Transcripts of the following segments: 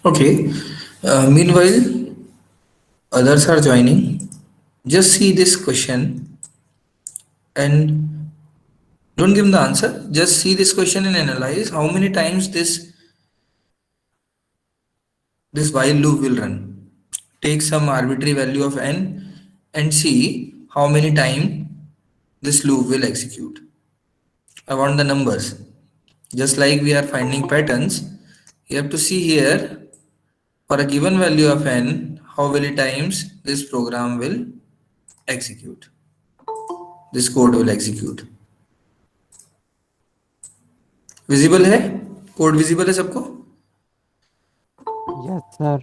Okay. Meanwhile, others are joining. Just see this question and don't give them the answer. Just see this question and analyze how many times this while loop will run. Take some arbitrary value of n and see how many time this loop will execute. I want the numbers. Just like we are finding patterns, you have to see here for a given value of n, how many times this program will execute. This code will execute. Visible है? Code visible है सबको? Yes, sir.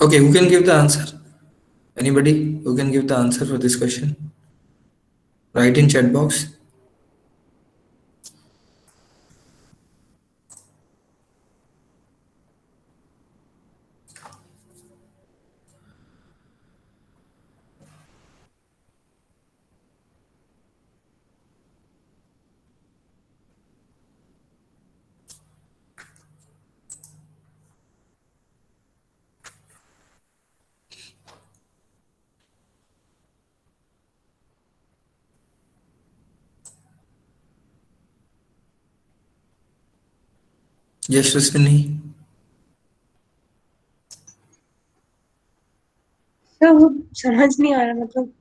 Okay, who can give the answer? Anybody who can give the answer for this question? Write in chat box. Yashaswini. Sir वो समझ नहीं आ रहा, मतलब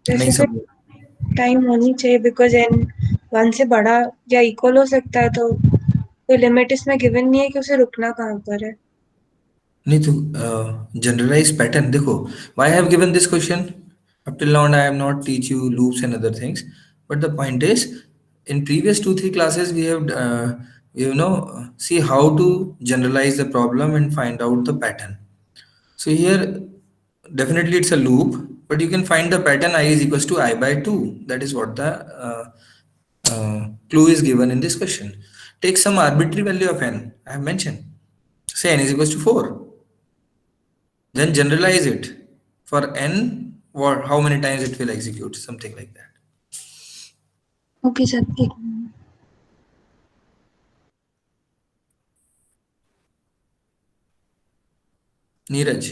नहीं जैसे कोई समझ. टाइम होनी चाहिए बिकॉज एन वन से बड़ा या इक्वल हो सकता है, तो कोई लिमिट इसमें गिवन नहीं है कि उसे रुकना कहाँ पर है. नहीं तो जनरलाइज पैटर्न देखो. Why have given this question? Up till now I have not teach you loops and other things, but the point is in previous 2 3 classes we have you know see how to generalize the problem and find out the pattern. So here definitely it's a loop, but you can find the pattern I is equals to I by 2. That is what the clue is given in this question. Take some arbitrary value of n I have mentioned. Say n is equals to 4. Then generalize it for n, what how many times it will execute, something like that. Okay sir, एक minute. Neeraj,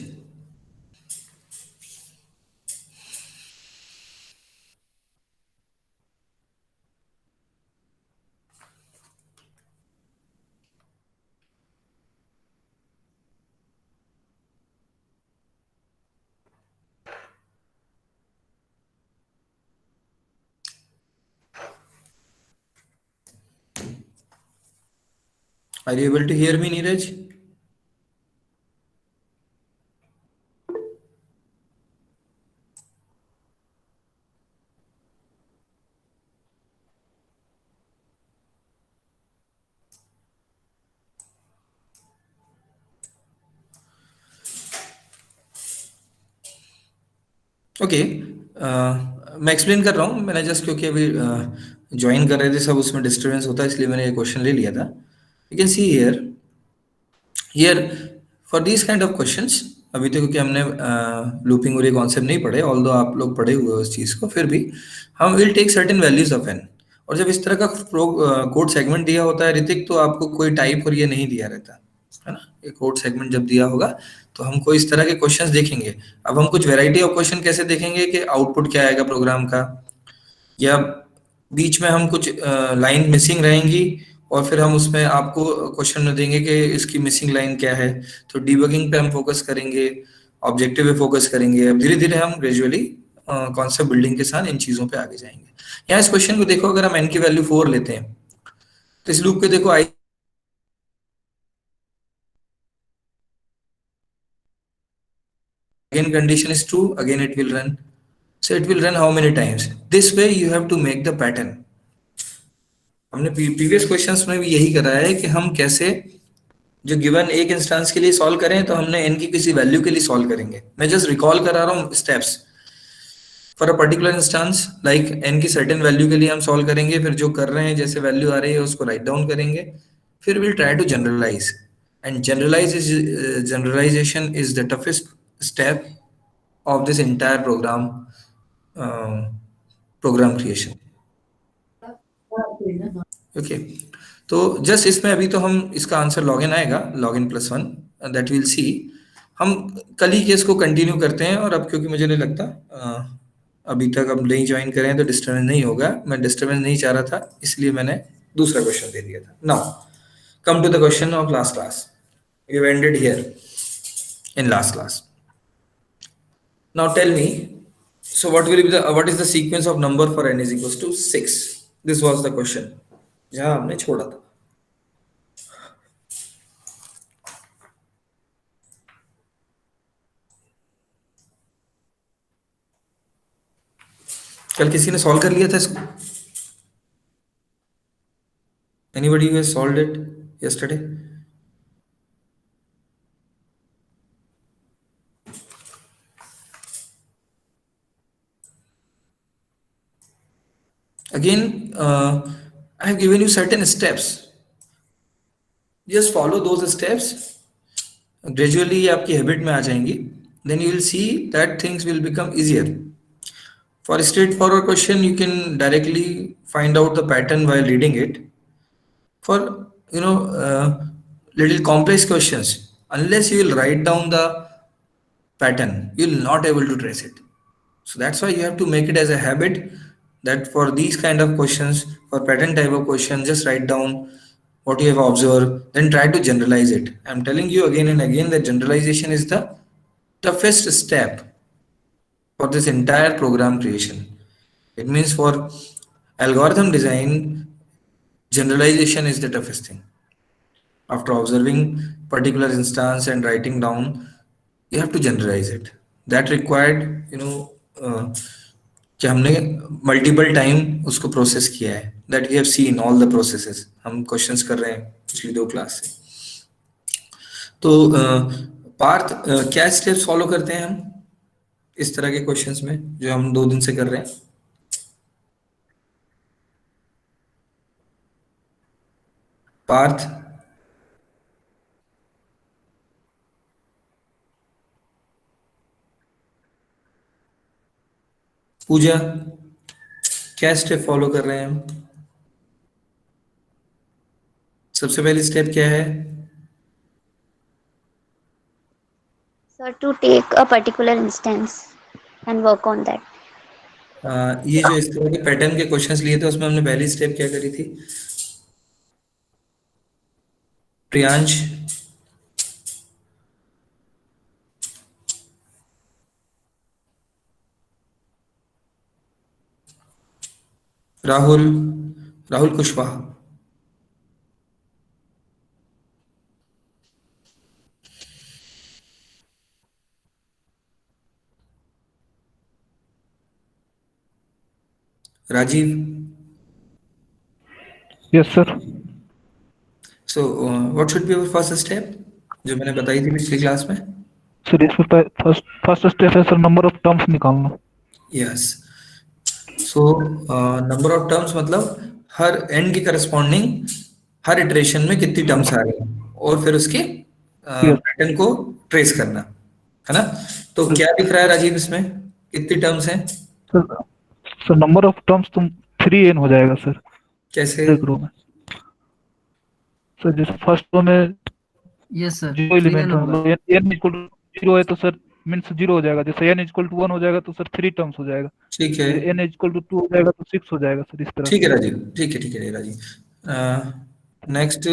are you able to hear me, Neeraj? Okay. मैं explain कर रहा हूँ. मैंने just क्योंकि अभी join कर रहे थे सब, उसमें डिस्टरबेंस होता है, इसलिए मैंने ये क्वेश्चन ले लिया था. You can see here for this kind of questions. अभी तो क्योंकि हमने लूपिंग और ये कॉन्सेप्ट नहीं पढ़े, ऑल्दो आप लोग पढ़े हुए हो उस चीज़ को, फिर भी हम will take certain values of n. और जब इस तरह का कोड सेगमेंट दिया होता है ऋतिक, तो आपको कोई टाइप और ये नहीं दिया रहता है ना. ये कोड सेगमेंट जब दिया होगा तो हमको इस तरह के क्वेश्चंस देखेंगे. अब हम कुछ वैरायटी ऑफ क्वेश्चन कैसे देखेंगे कि आउटपुट क्या आएगा प्रोग्राम का, या बीच में हम कुछ लाइन मिसिंग रहेंगी और फिर हम उसमें आपको क्वेश्चन में देंगे कि इसकी मिसिंग लाइन क्या है. तो डिबगिंग पे हम फोकस करेंगे, ऑब्जेक्टिव पे फोकस करेंगे. अब धीरे धीरे हम ग्रेजुअली कॉन्सेप्ट बिल्डिंग के साथ इन चीजों पे आगे जाएंगे. यहाँ इस क्वेश्चन को देखो, अगर हम एन की वैल्यू 4 लेते हैं तो इस लूप पे देखो आई again condition is true, again it will run. So it will run how many times? This way you have to make the pattern. हमने प्रीवियस क्वेश्चंस में भी यही करा है कि हम कैसे जो गिवन एक इंस्टेंस के लिए सॉल्व करें तो हमने n की किसी वैल्यू के लिए सॉल्व करेंगे. मैं जस्ट रिकॉल करा रहा हूँ steps. For a particular instance like n की सर्टेन वैल्यू के लिए हम सॉल्व करेंगे, फिर जो कर रहे हैं जैसे वैल्यू आ रही है उसको राइट डाउन करेंगे, फिर will try to generalise. And generalisation is the toughest step of this entire program creation. Okay, तो जस्ट इसमें अभी तो हम इसका आंसर लॉगिन आएगा, लॉगिन +1 दैट विल सी. हम कल ही केस को कंटिन्यू करते हैं. और अब क्योंकि मुझे नहीं लगता अभी तक अब नहीं ज्वाइन करें तो डिस्टर्बेंस नहीं होगा. मैं डिस्टर्बेंस नहीं चाह रहा था इसलिए मैंने दूसरा क्वेश्चन दे दिया था. Now come to the question of last class. We have ended here in last class. Now tell me, so what is the sequence of number for n is equals to 6? This was the question. जहाँ हमने छोड़ा था. कल किसी ने solve कर लिया था इसको? Anybody who has solved it yesterday? Again, I have given you certain steps. Just follow those steps. Gradually ये आपकी हैबिट में आ जाएंगी. Then you will see that things will become easier. For a straightforward question, you can directly find out the pattern while reading it. For little complex questions, unless you will write down the pattern, you will not able to trace it. So that's why you have to make it as a habit that for these kind of questions, for pattern type of question, just write down what you have observed, then try to generalize it. I'm telling you again and again that generalization is the toughest step for this entire program creation. It means for algorithm design, generalization is the toughest thing. After observing particular instance and writing down, you have to generalize it. That required कि हमने multiple time उसको process किया है. That we have seen all the processes. हम questions कर रहे हैं पिछली 2 क्लास से. तो पार्थ क्या स्टेप्स फॉलो करते हैं हम इस तरह के क्वेश्चंस में जो हम 2 दिन से कर रहे हैं? पार्थ, पूजा, क्या स्टेप फॉलो कर रहे हैं हम? सबसे पहली स्टेप क्या है? Sir, to take a particular instance and work on that. ये जो इस तरह के पैटर्न के क्वेश्चंस लिए थे उसमें हमने पहली स्टेप क्या करी थी? Priyansh, Rahul Kushwaha, Rajiv. Yes, sir. So what should be our first step जो मैंने बताई थी पिछली क्लास में? Sir, इसमें first step है सर number of terms निकालना. Yes. So number of terms मतलब हर n के करस्पॉन्डिंग हर इटरेशन में कितनी टर्म्स आ रही हैं और फिर उसके पैटर्न को ट्रेस करना है ना. तो क्या दिख रहा है राजीव इसमें? कितनी टर्म्स हैं? सर नंबर ऑफ टर्म्स तुम 3n हो जाएगा सर. कैसे? रो में सर जैसे फर्स्ट रो में यस सर 0 एलिमेंट मतलब n इक्वल टू 0 है तो सर मींस 0 हो जाएगा. जैसे n इक्वल टू 1 हो जाएगा तो सर 3 टर्म्स हो जाएगा. ठीक है. n इक्वल टू 2 हो जाएगा तो 6 हो जाएगा सर. इस तरह. ठीक है राजीव, ठीक है राजीव. नेक्स्ट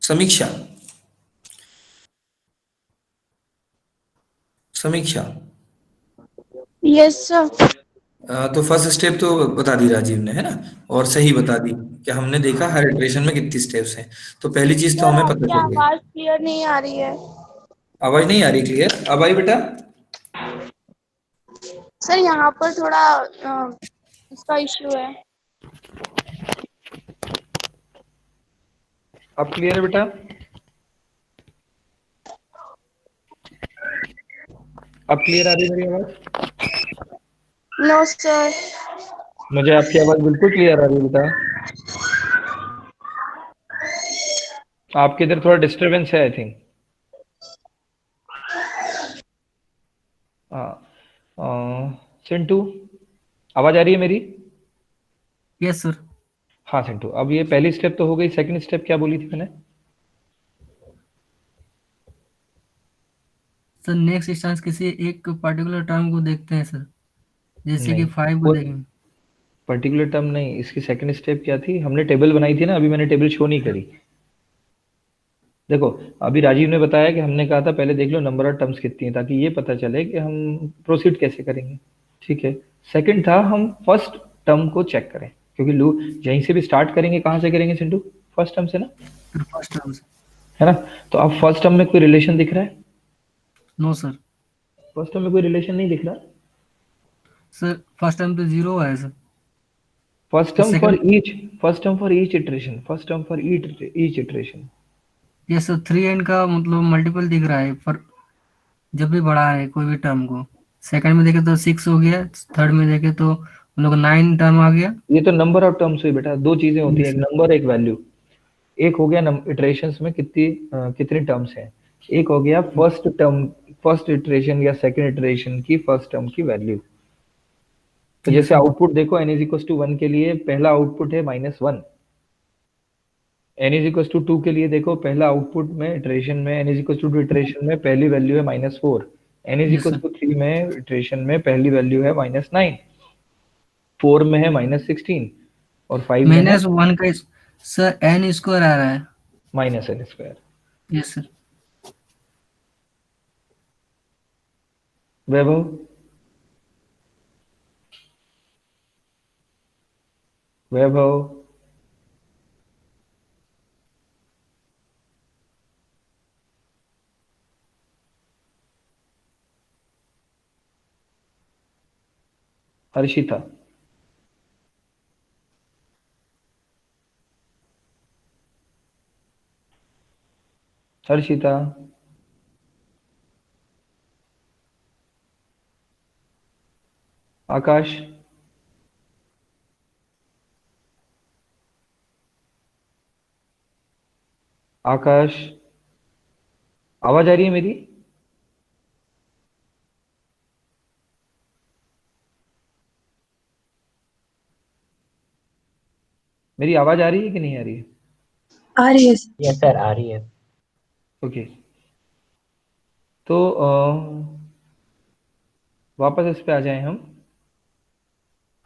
समीक्षा. Yes, sir. तो फर्स्ट स्टेप तो बता दी राजीव ने है ना, और सही बता दी कि हमने देखा हर इटरेशन में कितनी स्टेप्स हैं. तो पहली चीज तो हमें पता चल गई. आवाज क्लियर नहीं आ रही है. आवाज नहीं आ रही क्लियर? अब आई बेटा? सर यहाँ पर थोड़ा इसका इश्यू है। अब क्लियर है बेटा? अब क्लियर आ रही है मेरी आवाज? No sir. मुझे आपकी आवाज बिल्कुल क्लियर आ रही है बेटा। आपके इधर थोड़ा डिस्टरबेंस है आई थिंक। चिंटू, आवाज आ रही है मेरी? Yes sir. हाँ चिंटू, अब ये पहली स्टेप तो हो गई, सेकंड स्टेप क्या बोली थी मैंने? सर नेक्स्ट इंस्टेंस किसी एक पर्टिकुलर टर्म को देखते हैं सर, जैसे कि नहीं, 5 को देखेंगे। पर्टिकुलर टर्म नहीं, इसकी सेकंड स्टेप क्या थी? हमने टेबल बनाई थी ना, अभी मैंने टेबल शो नहीं करी। देखो, अभी राजीव ने बताया कि हमने कहा था पहले देख लो नंबर ऑफ टर्म्स कितनी है, ताकि ये पता चले कि हम प्रोसीड कैसे करेंगे। ठीक है। सेकंड था हम फर्स्ट टर्म को चेक करें, क्योंकि लूप यहीं से भी स्टार्ट करेंगे। कहाँ से करेंगे सिंटू? फर्स्ट टर्म से ना, फिर फर्स्ट टर्म से। है ना? तो अब फर्स्ट टर्म में कोई रिलेशन दिख रहा है? No sir. फर्स्ट टर्म में कोई रिलेशन नहीं दिख रहा। सर फर्स्ट टर्म तो 0 है sir. First term for second each, first term for each iteration, first term for each iteration. Yes sir, 3n का मतलब मल्टीपल दिख रहा है पर जब भी बढ़ा है कोई भी टर्म को। सेकंड में देखे तो 6 हो गया, थर्ड में देखे तो हम लोग 9 टर्म आ गया। ये तो नंबर ऑफ टर्म्स हुई बेटा, दो चीजें होती है, Yes, एक sir. नंबर एक वैल्यू। एक हो गया इटरेशंस में कितनी टर्म्स हैं, एक हो गया फर्स्ट टर्म, फर्स्ट इटरेशन या सेकंड इटरेशन की फर्स्ट टर्म की वैल्यू। तो Yes, जैसे sir. आउटपुट देखो, n इज टू 1 के लिए पहला आउटपुट है -1, n इज टू 2 के लिए देखो पहला आउटपुट में इटरेशन में, n इज टू इटरेशन में पहली वैल्यू है -4, n is Yes, sir. Two 3 में इटरेशन में पहली वैल्यू है -9, 4 में है -16 और 5 में है -1 का सर n स्क्वायर आ रहा है। -n²। Yes sir. Vaibhav, Vaibhav, Harshita, Harshita, Akash, Akash, आवाज आ रही है मेरी? मेरी आवाज आ रही है कि नहीं आ रही है? आ रही है। यस सर, आ रही है। ओके। तो वापस इस पे आ जाएं हम।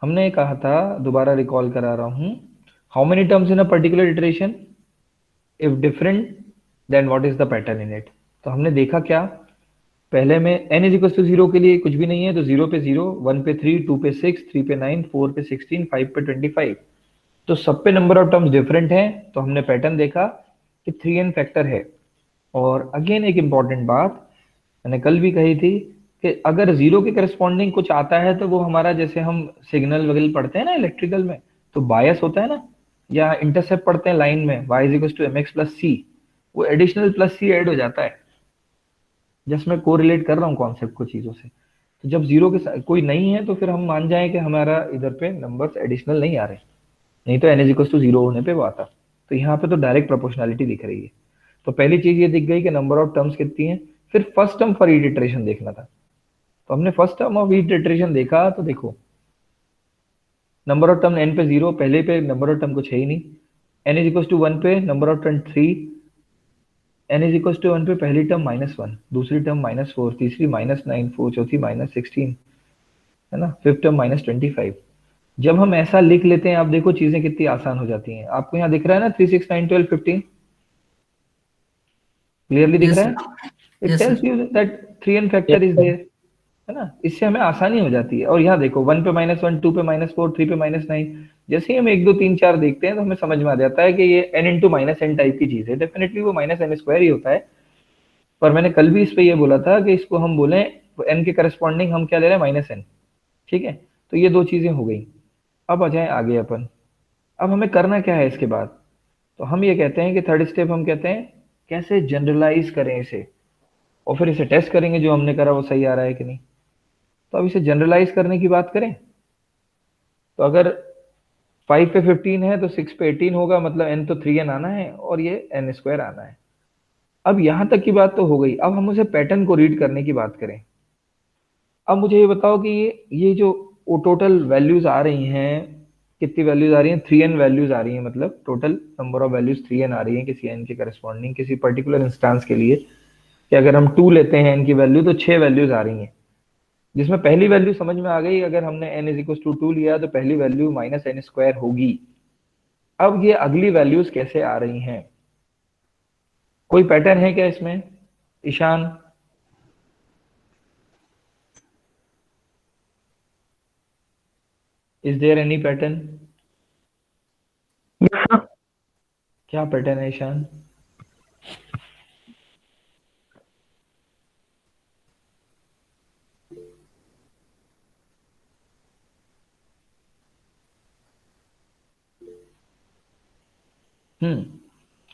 हमने कहा था, दोबारा रिकॉल करा रहा हूं, how many terms in a particular iteration, if different then what is the pattern in it. तो हमने देखा क्या, पहले में n इज इक्वल टू 0 के लिए कुछ भी नहीं है, तो 0 पे 0, 1 पे 3, 2 पे 6, 3 पे 9, 4 पे 16, 5 पे 25। तो सब पे नंबर ऑफ टर्म्स डिफरेंट हैं, तो हमने पैटर्न देखा कि 3n फैक्टर है। और अगेन एक इंपॉर्टेंट बात मैंने कल भी कही थी कि अगर 0 के करस्पॉन्डिंग कुछ आता है तो वो हमारा, जैसे हम सिग्नल वगैरह पढ़ते हैं ना इलेक्ट्रिकल में, तो बायस होता है ना, या इंटरसेप्ट पढ़ते हैं लाइन में, y is equal to mx plus c, वो एडिशनल प्लस c ऐड हो जाता है। जस्ट मैं कोरिलेट कर रहा हूँ कॉन्सेप्ट को चीजों से। तो जब 0 के साथ कोई नहीं है तो फिर हम मान जाए कि हमारा इधर पे नंबर्स एडिशनल नहीं आ रहे, नहीं तो n इज इक्वल टू 0 होने पे वो आता। तो यहाँ पे तो डायरेक्ट प्रोपोर्शनैलिटी दिख रही है। तो पहली चीज ये दिख गई कि नंबर ऑफ टर्म्स कितनी है। फिर first term for each iteration देखना था, तो हमने first term of each iteration देखा। तो देखो नंबर ऑफ टर्म n पे 0, पहले पे नंबर ऑफ टर्म कुछ है ही नहीं, n इज इक्वल टू 1 पे number of term 3, n is equal to 1 पे पहली टर्म -1, दूसरी टर्म -4, तीसरी -9, चौथी -16, है ना, फिफ्थ टर्म -25। जब हम ऐसा लिख लेते हैं, आप देखो चीजें कितनी आसान हो जाती हैं। आपको यहाँ दिख रहा है ना 3, 6, 9, 12, 15 क्लियरली दिख Yes, रहा sir. है? It Yes, tells sir. You that 3n factor is there, है ना। इससे हमें आसानी हो जाती है। और यहाँ देखो 1 पे -1, 2 पे -4, 3 पे -9, जैसे ही हम 1, 2, 3, 4 देखते हैं तो हमें समझ में आ जाता है कि ये n इंटू -n टाइप की चीज है। डेफिनेटली वो -n² ही होता है, पर मैंने कल भी इस पे ये बोला था कि इसको हम बोले n के करस्पॉन्डिंग हम क्या ले रहे हैं, -n, ठीक है, तो ये 2 चीजें हो गई। अब आ जाए आगे अपन। अब हमें करना क्या है इसके बाद? तो हम ये कहते हैं कि थर्ड स्टेप हम कहते हैं कैसे जनरलाइज करें इसे, और फिर इसे टेस्ट करेंगे जो हमने करा वो सही आ रहा है कि नहीं। तो अब इसे जनरलाइज करने की बात करें, तो अगर 5 पे 15 है तो 6 पे 18 होगा, मतलब n तो 3n आना है और ये n स्क्वायर आना है। अब यहां तक की बात तो हो गई। अब हम उसे पैटर्न को रीड करने की बात करें। अब मुझे ये बताओ कि ये जो टोटल वैल्यूज आ रही हैं, कितनी वैल्यूज आ रही हैं? 3n वैल्यूज आ रही हैं, मतलब total number of values 3n आ रही हैं किसी n के करस्पॉन्डिंग किसी पर्टिकुलर इंस्टांस के लिए, कि अगर हम 2 लेते हैं n की वैल्यू तो 6 वैल्यूज आ रही हैं, जिसमें पहली वैल्यू समझ में आ गई। अगर हमने n इज इक्वल टू 2 लिया तो पहली वैल्यू माइनस n स्क्वायर होगी। अब ये अगली वैल्यूज कैसे आ रही हैं? कोई पैटर्न है क्या इसमें? Ishaan, is there any pattern? क्या पैटर्न है ईशान?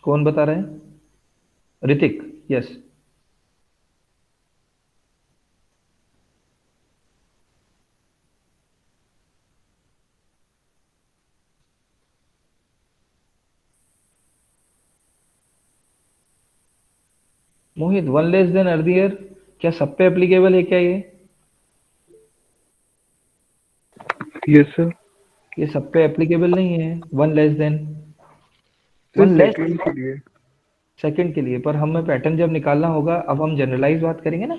कौन बता रहे हैं? Hrithik, yes. Mohit, 1 less than earlier, क्या सब पे एप्लीकेबल है क्या ये? Yes sir. ये सब पे एप्लीकेबल नहीं है 1 less than. Sir 1 less second के लिए। सेकंड के लिए, पर हमें पैटर्न जब निकालना होगा, अब हम जनरलाइज बात करेंगे ना।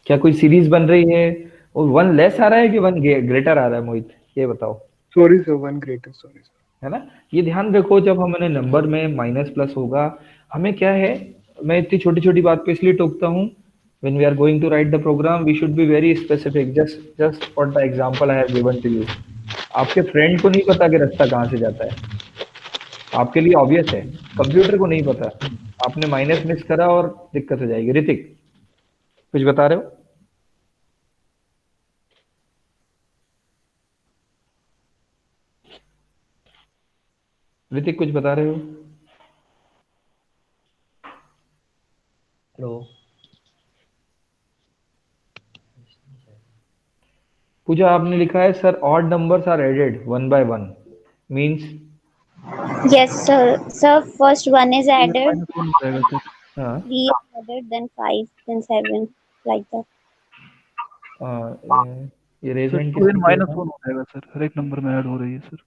क्या कोई सीरीज बन रही है और 1 लेस आ रहा है कि 1 ग्रेटर आ रहा है? मोहित ये बताओ, sorry sir, 1 greater, sorry sir. है ना। ये ध्यान रखो, जब हमारे नंबर में माइनस प्लस होगा, हमें क्या है, मैं इतनी छोटी छोटी बात पे इसलिए टोकता हूँ। when we are going to write the program we should be very specific, just for the example I have given to you। आपके फ्रेंड को नहीं पता कि रास्ता कहाँ से जाता है, आपके लिए ऑब्वियस है, कंप्यूटर को नहीं पता। आपने माइनस मिस करा और दिक्कत हो जाएगी। ऋतिक कुछ बता रहे हो? ऋतिक कुछ बता रहे हो? हेलो पूजा, आपने लिखा है sir odd numbers are added 1 by 1 means? Yes, sir. Sir, first 1 is added, -1 हो जाएगा सर। हाँ 3 is added, then 5, then 7, like that. ये रेज सर हैंड 2n किसने किया था? -1 हो जाएगा सर, हर एक नंबर में ऐड हो रही है सर।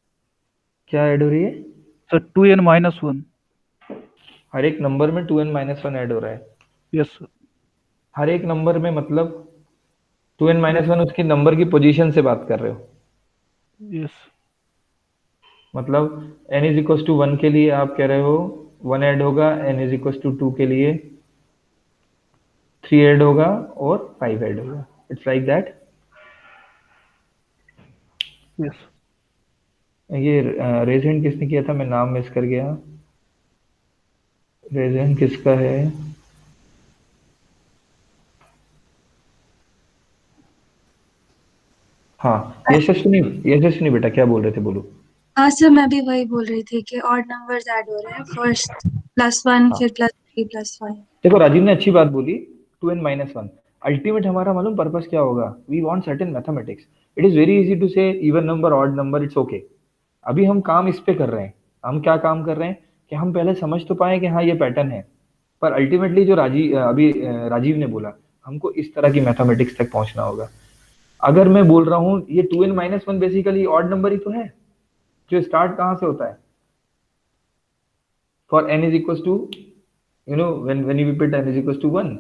क्या ऐड हो रही है? Sir 2n -1। हर एक नंबर में 2n-1 ऐड हो रहा है। Yes sir. हर एक नंबर में मतलब 2n-1 उसकी नंबर की पोजीशन से बात कर रहे हो? यस। मतलब n इज इक्वल टू 1 के लिए आप कह रहे हो 1 ऐड होगा, n इज इक्वल टू 2 के लिए 3 ऐड होगा और 5 ऐड होगा। It's like that. यस। ये रेज हैंड किसने किया था? मैं नाम मिस कर गया। रेज हैंड किसका है? हाँ यशस्विनी, यशस्विनी बेटा क्या बोल रहे थे, बोलो। हाँ सर, मैं भी वही बोल रही थी कि ऑड नंबर्स ऐड हो रहे हैं, फर्स्ट +1 हाँ फिर +3 +5। देखो राजीव ने अच्छी बात बोली, 2n-1। अल्टीमेट हमारा मालूम पर्पस क्या होगा? We want certain mathematics. It is very easy to say even number odd number, it's okay. अभी हम काम इस पे कर रहे हैं। हम क्या काम कर रहे हैं कि हम पहले समझ तो पाए कि हाँ ये पैटर्न है, पर अल्टीमेटली जो राजीव ने बोला, हमको इस तरह की मैथमेटिक्स तक पहुंचना होगा। अगर मैं बोल रहा हूँ ये 2n-1 बेसिकली ऑड नंबर ही तो है, जो स्टार्ट कहाँ से होता है? For n is equal to, you know, when you put n is equals to 1,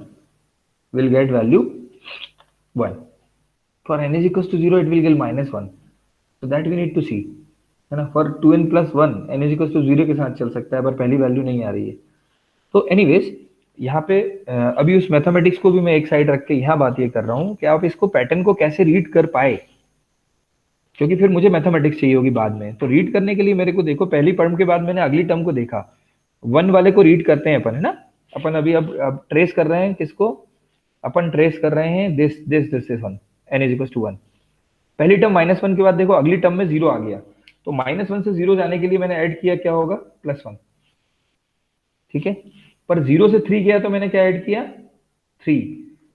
we'll get value 1. For n is equals to 0, it will get -1. So that we need to see, है ना। for 2n plus 1 n is equals to 0 के साथ चल सकता है, पर पहली value नहीं आ रही है। तो एनीवेज यहाँ पे अभी उस मैथमेटिक्स को भी मैं एक साइड रख के यहाँ बात ये कर रहा हूँ कि आप इसको पैटर्न को कैसे रीड कर पाए, क्योंकि फिर मुझे मैथमेटिक्स चाहिए होगी बाद में। तो रीड करने के लिए मेरे को देखो, पहली टर्म के बाद मैंने अगली टर्म को देखा, 1 वाले को रीड करते हैं अपन, है ना। अपन अभी अब ट्रेस कर रहे हैं किसको? अपन ट्रेस कर रहे हैं this is 1, n is equal to 1। पहली टर्म -1 के बाद देखो अगली टर्म में 0 आ गया, तो -1 से 0 जाने के लिए मैंने ऐड किया, क्या होगा, +1, ठीक है। पर 0 से 3 गया तो मैंने क्या ऐड किया, 3।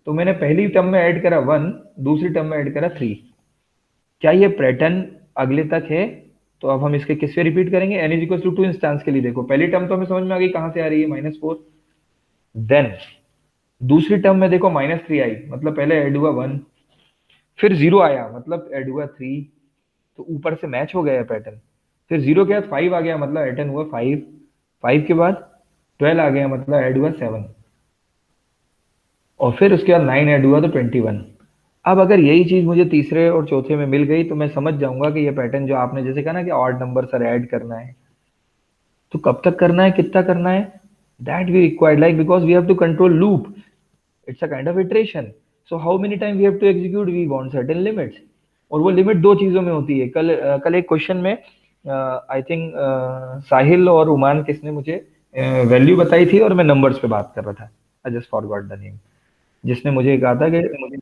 तो मैंने पहली टर्म में ऐड करा 1, दूसरी टर्म में ऐड करा 3। क्या ये पैटर्न अगले तक है? तो अब हम इसके किससे रिपीट करेंगे, n is equal to 2 instance के लिए। देखो पहली टर्म तो हमें समझ में आ गई कहां से आ रही है, -4। देन दूसरी टर्म में देखो -3 आई, मतलब पहले ऐड हुआ 1, फिर 0 आया, मतलब ऐड हुआ 3, तो ऊपर से मैच हो गया पैटर्न। फिर 0 के बाद 5 आ गया, मतलब ऐड हुआ 5, 5 के बाद 12 आ गया, मतलब ऐड हुआ 7, और फिर उसके बाद 9 ऐड हुआ तो 21। अब अगर यही चीज मुझे तीसरे और चौथे में मिल गई तो मैं समझ जाऊंगा कि ये पैटर्न जो आपने जैसे कहा ना कि ऑड नंबर सर ऐड करना है, तो कब तक करना है, कितना करना है, that we required, like because we have to control loop, it's a kind of iteration. So how many time we have to execute, we want certain limits, और वो लिमिट दो चीजों में होती है। कल एक क्वेश्चन में आई थिंक साहिल और उमान किसने मुझे वैल्यू बताई थी और मैं नंबर्स पे बात कर रहा था, I just forgot the name, जिसने मुझे कहा था कि मुझे,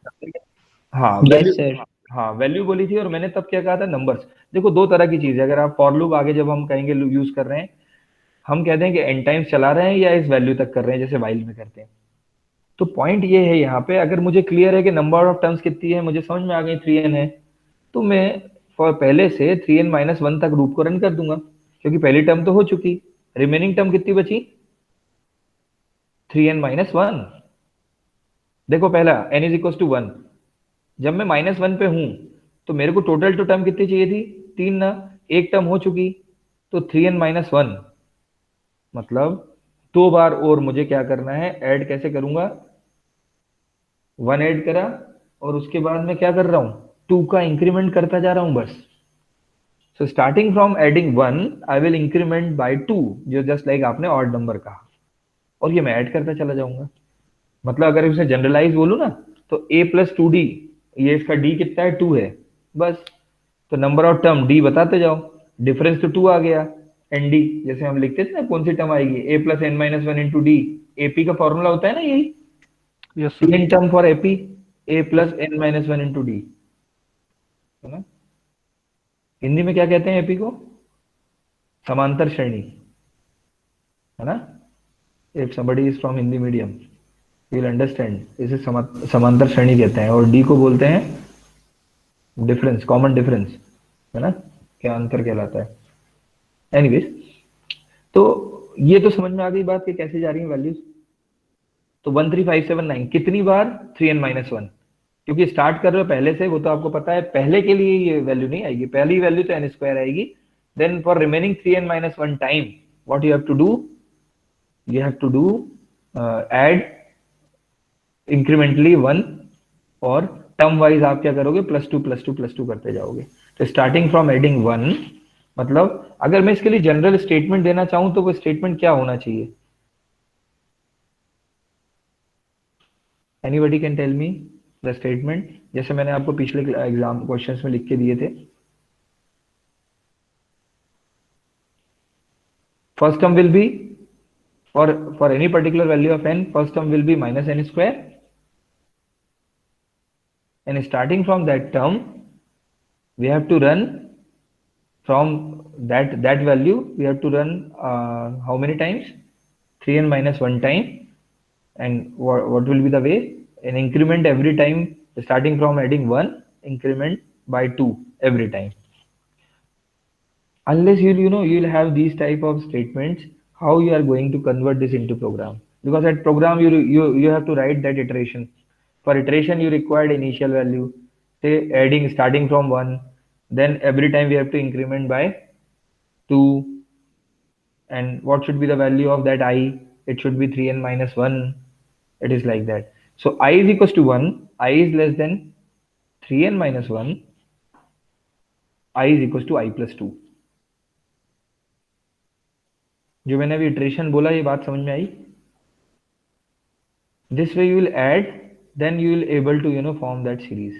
हाँ वैल्यू, हाँ वैल्यू बोली थी और मैंने तब क्या कहा था, नंबर्स। देखो दो तरह की चीज है, अगर आप फॉर लूप आगे जब हम कहेंगे यूज कर रहे हैं, हम कहते हैं कि एन टाइम्स चला रहे हैं या इस वैल्यू तक कर रहे हैं, जैसे वाइल में करते हैं। तो पॉइंट ये है यहाँ पे, अगर मुझे क्लियर है कि नंबर ऑफ टर्म्स कितनी है, मुझे समझ में आ गई 3n है, तो मैं फॉर पहले से 3n - 1 तक लूप को रन कर दूंगा, क्योंकि पहली टर्म तो हो चुकी, रिमेनिंग टर्म कितनी बची, 3n - 1। देखो पहला n इज इक्वल टू 1, जब मैं -1 पे हूं तो मेरे को टोटल टू टर्म कितनी चाहिए थी, 3 ना, एक टर्म हो चुकी, तो 3n - 1, मतलब 2 बार और मुझे क्या करना है, ऐड कैसे करूंगा, 1 ऐड करा और उसके बाद मैं क्या कर रहा हूं, 2 का इंक्रीमेंट करता जा रहा हूं बस। So starting from adding 1 I will increment by 2, जो जस्ट लाइक आपने ऑड नंबर कहा, और ये मैं ऐड करता चला जाऊंगा। मतलब अगर इसे जनरलाइज बोलू ना, तो a + 2d, ये इसका d कितना है, 2 है बस। तो नंबर ऑफ टर्म d बताते जाओ, डिफरेंस तो 2 आ गया, nd, जैसे हम लिखते थे ना कौन सी टर्म आएगी, a + n - 1 × d, ap का फॉर्मूला होता है ना यही, yes n term for ap, a + n - 1 × d, है ना। हिंदी में क्या कहते हैं ap को, समांतर श्रेणी, है ना। If somebody is from Hindi medium you will understand, इसे समांतर श्रेणी कहते हैं, और डी को बोलते हैं डिफरेंस, कॉमन डिफरेंस, है ना, क्या अंतर कहलाता है। एनीवेज, तो ये तो समझ में आ गई बात कि कैसे जा रही है वैल्यूज। तो 13579 कितनी बार, 3n - 1, क्योंकि स्टार्ट कर रहे हो पहले से, वो तो आपको पता है, पहले के लिए ये वैल्यू नहीं आएगी, पहली वैल्यू तो n² आएगी। Then for remaining 3n - 1 time what you have to do, you have to do add incrementally 1, और टर्म वाइज आप क्या करोगे, +2 +2 +2 करते जाओगे। तो स्टार्टिंग फ्रॉम एडिंग 1, मतलब अगर मैं इसके लिए जनरल स्टेटमेंट देना चाहूं तो वो स्टेटमेंट क्या होना चाहिए, anybody can tell me the statement, जैसे मैंने आपको पिछले एग्जाम क्वेश्चंस में लिख के दिए थे। First term will be for any particular value of n, first term will be -n², and starting from that term we have to run from that value, we have to run how many times, 3n - 1 time, and what will be the way, an increment every time, starting from adding 1, increment by 2 every time, unless you'll have these type of statements. How you are going to convert this into program, because at program you have to write that iteration. For iteration you required initial value, say adding starting from 1, then every time we have to increment by 2, and what should be the value of that I, it should be 3n - 1, it is like that. So I is equals to 1, I is less than 3n - 1, I is equals to I + 2। जो मैंने अभी iteration बोला, ये बात समझ में आई। This way you will add, then you will able to form that series,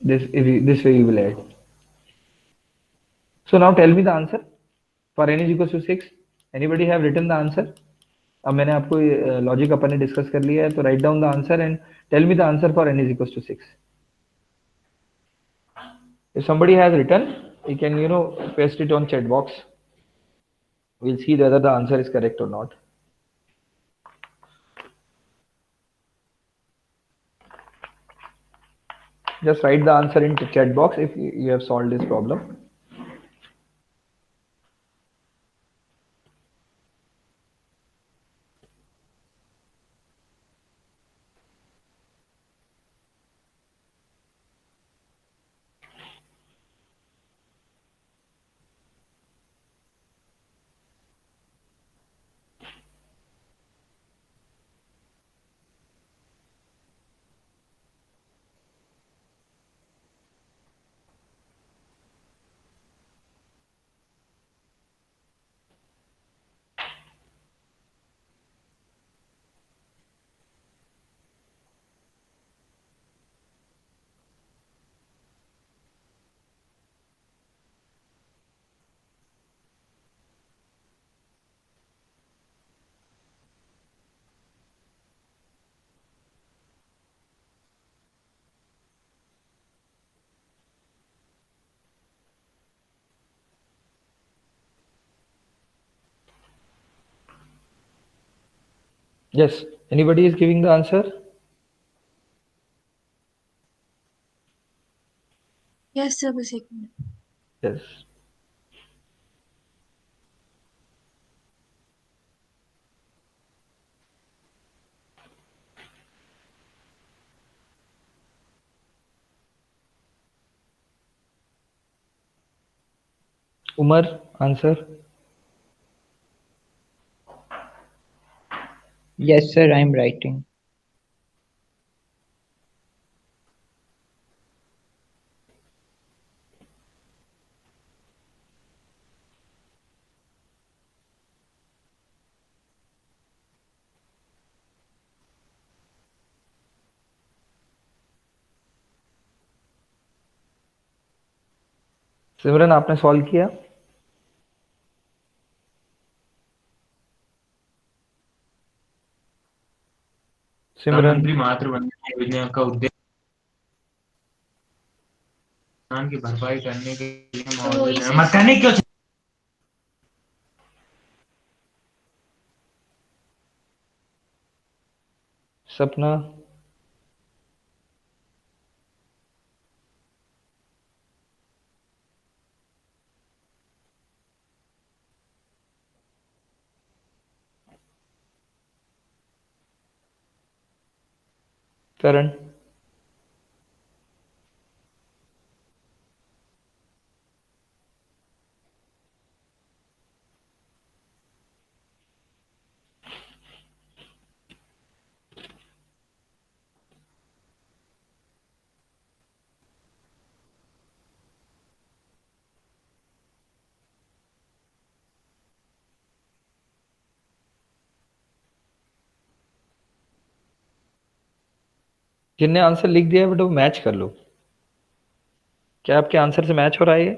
this way you will add. So now tell me the answer for n is equals to 6. Anybody have written the answer? अब मैंने आपको logic अपन ने discuss कर लिया है, तो write down the answer and tell me the answer for n is equals to 6. If somebody has written, you can, paste it on chat box. We'll see whether the answer is correct or not. Just write the answer in the chat box if you have solved this problem. Yes, anybody is giving the answer? Yes, sir. बस एक minute. Yes. Umar, answer. Yes, sir, I'm writing. सिमरन, आपने solve किया? सिमरन, प्रधानमंत्री मातृवंदना योजना का उद्देश्य नुकसान की भरपाई करने के लिए मौजूद है। मैकेनिक क्यों सपना, करण, जिनने आंसर लिख दिया है बट वो मैच कर लो. क्या आपके आंसर से मैच हो रहा है ये?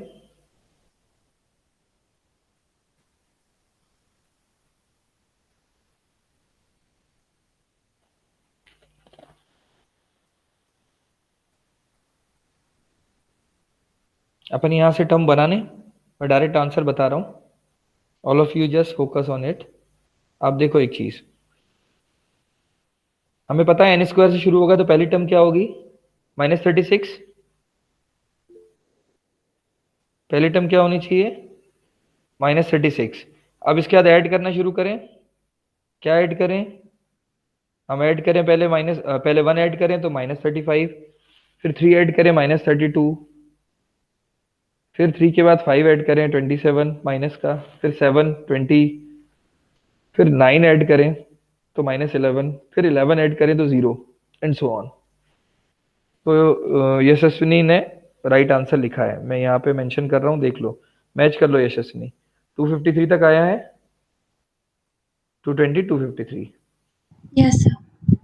अपन यहाँ से टर्म बनाने, मैं डायरेक्ट आंसर बता रहा हूँ. All of you just focus on it. आप देखो एक चीज, हमें पता है n² से शुरू होगा तो पहली टर्म क्या होगी? -36. पहली टर्म क्या होनी चाहिए? -36. अब इसके बाद ऐड करना शुरू करें. क्या ऐड करें? हम ऐड करें पहले 1 ऐड करें तो -35, फिर 3 ऐड करें -32, फिर 3 के बाद 5 ऐड करें 27 माइनस का, फिर 7 20, फिर 9 ऐड करें तो -11, फिर 11 ऐड करें तो 0 एंड सो ऑन. तो यशस्विनी ने राइट आंसर लिखा है, मैं यहाँ पे मेंशन कर रहा हूँ, देख लो, मैच कर लो यशस्विनी. 253 तक आया है. 220 253 Yes, sir.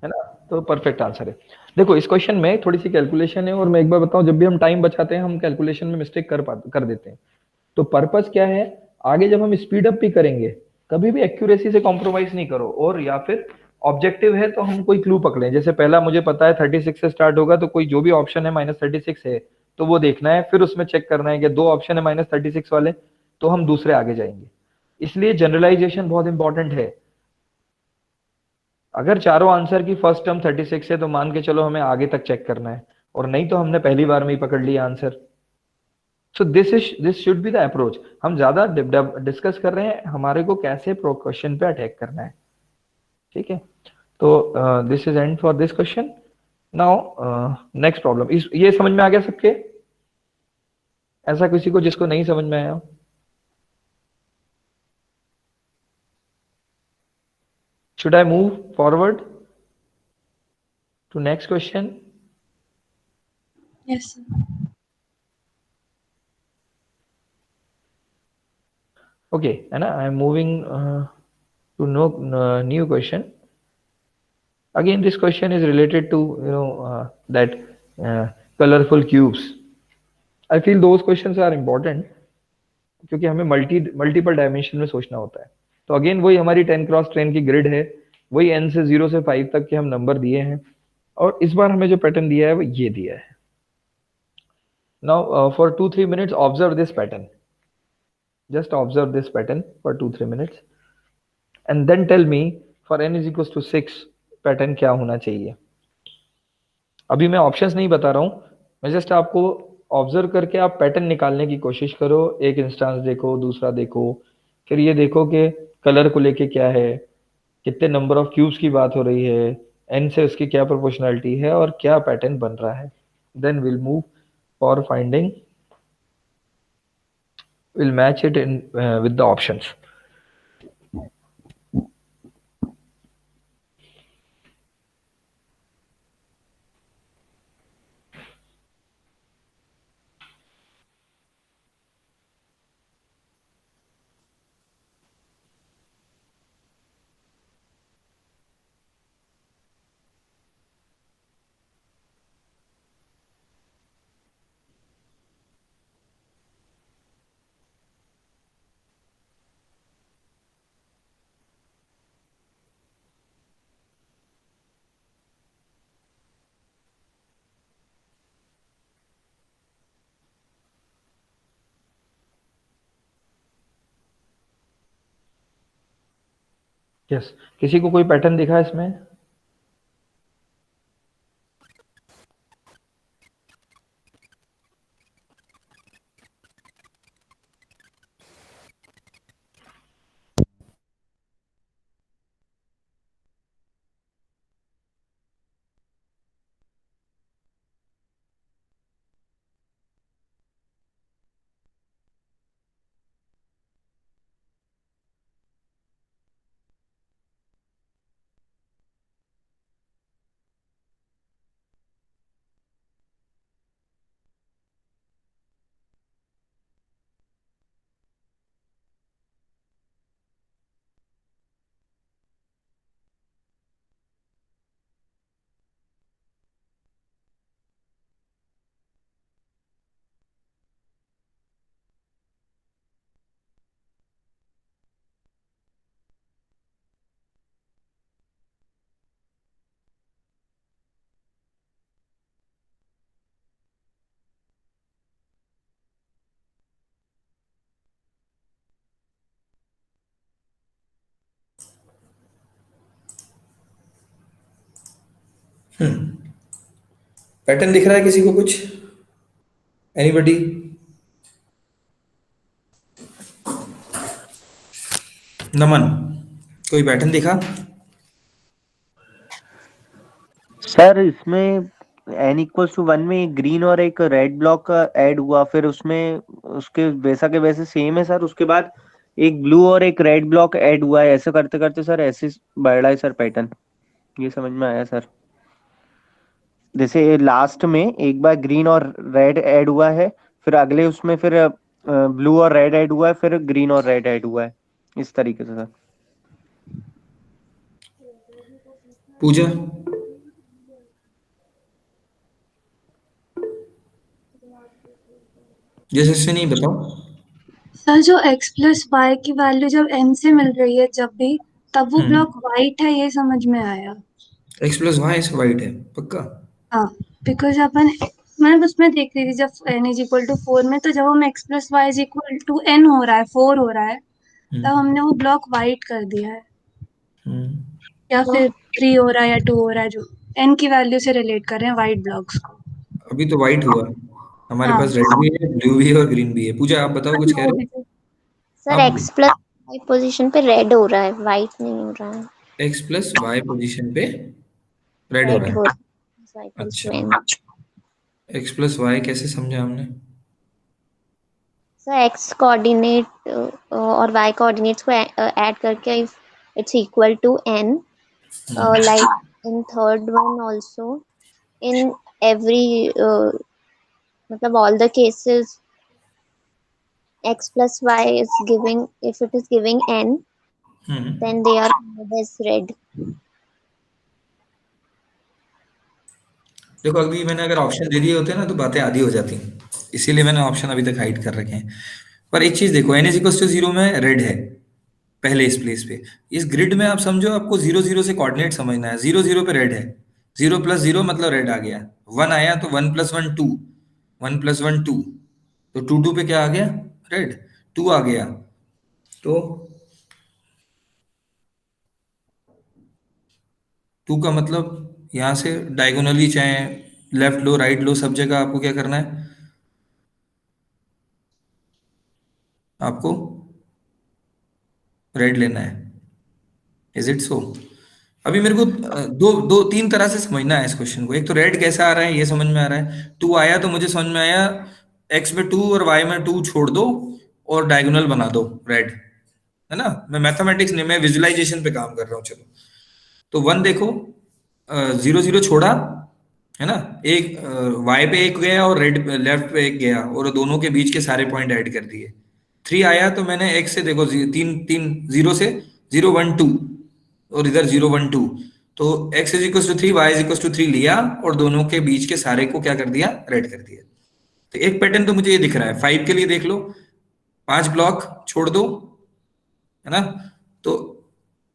है ना? तो परफेक्ट आंसर है. देखो इस क्वेश्चन में थोड़ी सी कैलकुलेशन है, और मैं एक बार बताऊं, जब भी हम टाइम बचाते हैं हम कैलकुलेशन में मिस्टेक कर देते हैं. तो पर्पस क्या है, आगे जब हम स्पीड अप भी करेंगे कभी भी एक्यूरेसी से कॉम्प्रोमाइज नहीं करो, और या फिर ऑब्जेक्टिव है तो हम कोई क्लू पकड़ें. जैसे पहला मुझे पता है 36 से स्टार्ट होगा, तो कोई जो भी ऑप्शन है -36 है तो वो देखना है, फिर उसमें चेक करना है कि 2 ऑप्शन है -36 वाले, तो हम दूसरे आगे जाएंगे। इसलिए जनरलाइजेशन बहुत इंपॉर्टेंट है। अगर चारों आंसर की फर्स्ट टर्म 36 है तो मान के चलो हमें आगे तक चेक करना है, और नहीं तो हमने पहली बार में ही पकड़ लिया answer. So this should be the approach. हम ज्यादा डिस्कस कर रहे हैं हमारे को कैसे क्वेश्चन पे अटैक करना है, ठीक है। तो this is and for this question. Now next problem. ये समझ में आ गया सबके? ऐसा किसी को जिसको नहीं समझ में आया? Should I move forward to next question? Yes, sir. Okay, and I am moving to new question. Again, this question is related to that colorful cubes. I feel those questions are important क्योंकि हमें multiple dimension में सोचना होता है। तो again वही हमारी 10x10 की ग्रिड है, वही n से 0 से 5 तक के हम नंबर दिए हैं, और इस बार हमें जो पैटर्न दिया है वो ये दिया है। Now for 2-3 minutes observe this pattern, just observe this pattern for 2-3 minutes and then tell me for n is equal to 6 pattern क्या होना चाहिए। अभी मैं ऑप्शंस नहीं बता रहा हूँ, मैं जस्ट आपको ऑब्जर्व करके आप पैटर्न निकालने की कोशिश करो। एक इंस्टांस देखो, दूसरा देखो, फिर ये देखो कि कलर को लेके क्या है, कितने नंबर ऑफ क्यूब्स की बात हो रही है, एन से उसकी क्या प्रोपोर्शनलिटी है, और क्या पैटर्न बन रहा है। Then we'll move for finding, we'll match it in with the options. Yes, किसी को कोई पैटर्न दिखा इसमें? पैटर्न दिख रहा है किसी को कुछ? एनीबडी? नमन, कोई पैटर्न दिखा? सर इसमें n=1 में एक ग्रीन और एक रेड ब्लॉक ऐड हुआ, फिर उसमें उसके वैसा के वैसे सेम है सर। उसके बाद एक ब्लू और एक रेड ब्लॉक ऐड हुआ है। ऐसे करते करते सर ऐसे बढ़ रहा है सर पैटर्न। ये समझ में आया सर। जैसे लास्ट में एक बार ग्रीन और रेड ऐड हुआ है, फिर अगले उसमें फिर ब्लू और रेड ऐड हुआ है, फिर ग्रीन और रेड ऐड हुआ है, इस तरीके से सर। पूजा? जैसे नहीं बताओ। सर जो x+y की वैल्यू जब m से मिल रही है जब भी, तब वो ब्लॉक वाइट है, ये समझ में आया। x+y वाइट है पक्का? हाँ, बिकॉज अपन मैं उसमें देख रही थी जब n इज इक्वल टू 4 में, तो जब हम x plus y is equal to n हो रहा है, 4 हो रहा है, तब हम्म, हमने वो ब्लॉक वाइट कर दिया है, हम्म। या फिर 3 हो रहा है या 2 हो रहा है, जो n की वैल्यू से रिलेट कर रहे हैं वाइट ब्लॉक्स को। अभी तो वाइट हुआ, हमारे हाँ, पास रेड भी है, ब्लू भी है और ग्रीन भी है। पूजा आप बताओ, कुछ कह वो रहे भी हो सर आप? x प्लस वाई पोजीशन पे रेड हो रहा है, वाइट नहीं हो रहा है। एक्स प्लस वाई पोजिशन पे रेड हो रहा रेड है। हो रहा है, y इक्वल्स अच्छा, two n। X plus y कैसे समझा हमने? सर x कोऑर्डिनेट और y कोऑर्डिनेट्स को ऐड करके if it's equal to n, like in third one also, in every मतलब all the cases x plus y is giving, if it is giving n, hmm. then they are colored as red. देखो, अभी मैंने अगर option दे दिए होते ना तो बातें आधी हो जाती, इसीलिए मैंने ऑप्शन अभी तक हाइड कर रखे हैं। पर एक चीज देखो, n इज इक्वल टू 0 में रेड है पहले इस प्लेस पे। इस ग्रिड में आप समझो, आपको 0 0 से कोऑर्डिनेट समझना है। 0 0 पे रेड है, 0 + 0 मतलब रेड आ गया। 1 आया तो 1 + 1 2, 1 + 1 2, तो 2 2 पे क्या आ गया? रेड। 2 आ गया तो 2 का मतलब यहाँ से डायगोनली, चाहे लेफ्ट लो राइट लो, सब जगह आपको क्या करना है? आपको रेड लेना है। Is it so? अभी मेरे को दो दो तीन तरह से समझना है इस क्वेश्चन को। एक तो रेड कैसा आ रहा है ये समझ में आ रहा है, 2 आया तो मुझे समझ में आया एक्स में 2 और वाई में 2 छोड़ दो और डायगोनल बना दो रेड, है ना? मैं मैथमेटिक्स नहीं, मैं विजुअलाइजेशन पे काम कर रहा हूँ। चलो, तो 1 देखो, 0 0 छोड़ा, है ना? एक वाई पे एक गया और रेड लेफ्ट पे एक गया, और दोनों के बीच के सारे पॉइंट ऐड कर दिए। 3 आया तो मैंने एक्स से देखो, तीन तीन, 0 से 0 1 2, और इधर 0 1 2, तो x is equal to 3, y is equal to 3 लिया और दोनों के बीच के सारे को क्या कर दिया? रेड कर दिया। तो एक पैटर्न तो मुझे ये दिख रहा है। 5 के लिए देख लो, 5 ब्लॉक छोड़ दो, है ना? तो